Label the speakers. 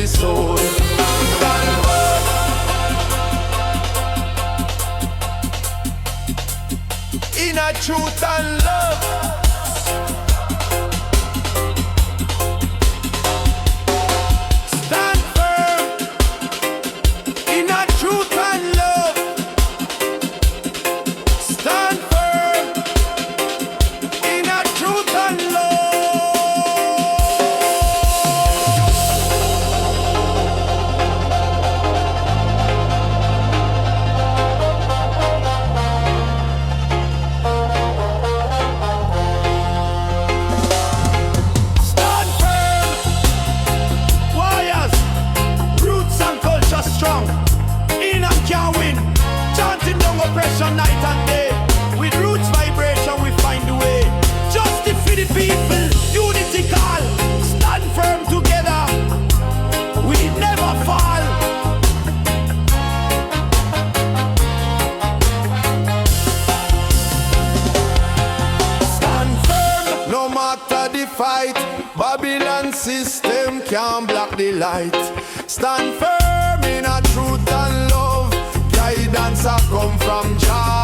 Speaker 1: episode. Stand firm. In a truth and love. Stand firm. In a truth and love. Stand firm. In a truth and love. Stand firm. Warriors, roots and culture strong. In and can win. Chanting down oppression night and day. With roots vibration we find the way. Justice for the people, unity call. Stand firm together, we never fall. Stand firm, no matter the fight. Babylon system can't block the light. Stand firm in a truth and love. Guidance a come from Jah.